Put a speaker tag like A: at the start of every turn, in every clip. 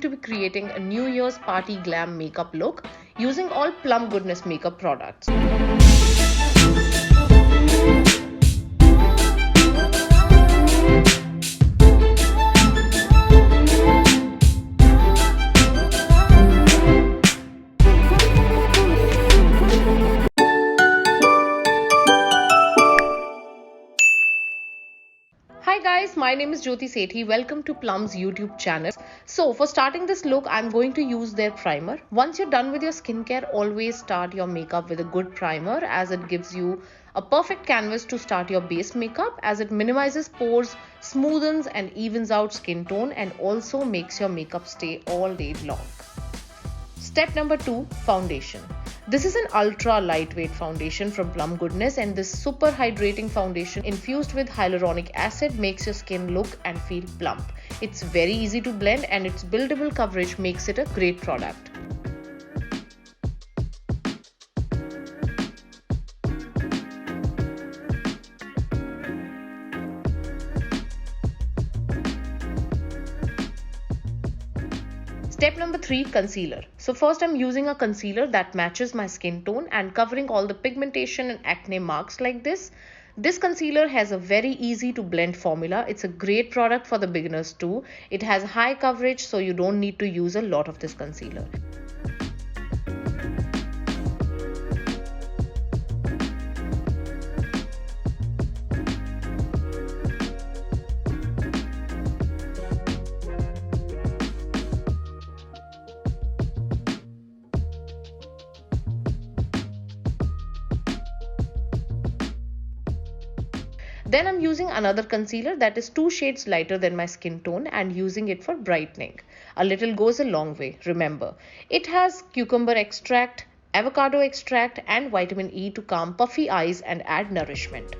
A: to be creating a New Year's party glam makeup look using all Plum Goodness makeup products. Hi guys, my name is Jyoti Sethi. Welcome to Plum's YouTube channel. So for starting this look, I'm going to use their primer. Once you're done with your skincare, always start your makeup with a good primer, as it gives you a perfect canvas to start your base makeup, as it minimizes pores, smoothens and evens out skin tone, and also makes your makeup stay all day long. Step number 2, foundation. This is an ultra lightweight foundation from Plum Goodness, and this super hydrating foundation infused with hyaluronic acid makes your skin look and feel plump. It's very easy to blend and its buildable coverage makes it a great product. Step number 3, concealer. So first I'm using a concealer that matches my skin tone and covering all the pigmentation and acne marks like this. This concealer has a very easy to blend formula. It's a great product for the beginners too. It has high coverage, so you don't need to use a lot of this concealer. Then I'm using another concealer that is 2 shades lighter than my skin tone and using it for brightening. A little goes a long way, remember. It has cucumber extract, avocado extract and vitamin E to calm puffy eyes and add nourishment.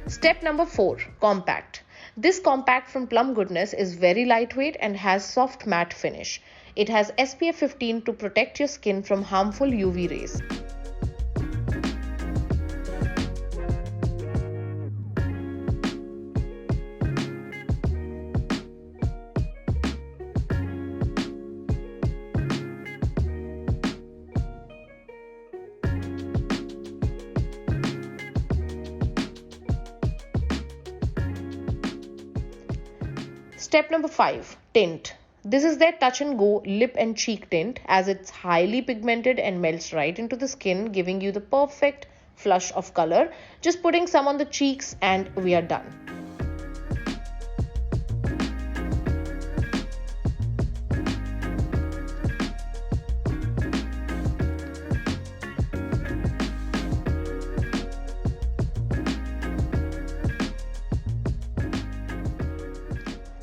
A: Step number 4, compact. This compact from Plum Goodness is very lightweight and has soft matte finish. It has SPF 15 to protect your skin from harmful UV rays. Step number 5, tint. This is their touch and go lip and cheek tint, as it's highly pigmented and melts right into the skin, giving you the perfect flush of color. Just putting some on the cheeks and we are done.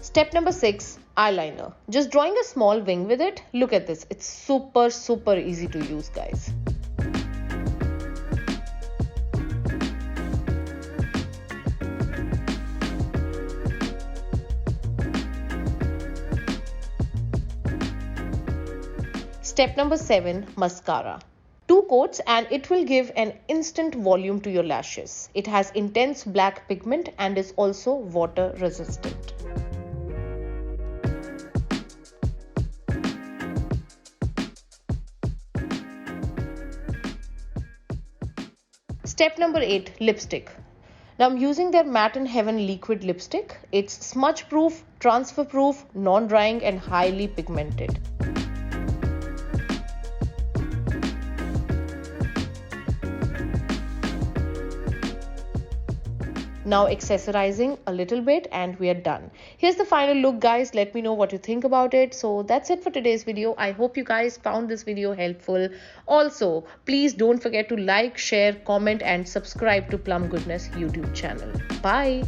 A: Step number 6, eyeliner. Just drawing a small wing with it. Look at this. It's super easy to use, guys. Step number 7, mascara. 2 coats and it will give an instant volume to your lashes. It has intense black pigment and is also water resistant. Step number 8, lipstick. Now I'm using their Matte in Heaven liquid lipstick. It's smudge proof, transfer proof, non-drying and highly pigmented. Now accessorizing a little bit and we are done. Here's the final look, guys. Let me know what you think about it. So that's it for today's video. I hope you guys found this video helpful. Also, please don't forget to like, share, comment and subscribe to Plum Goodness YouTube channel. Bye.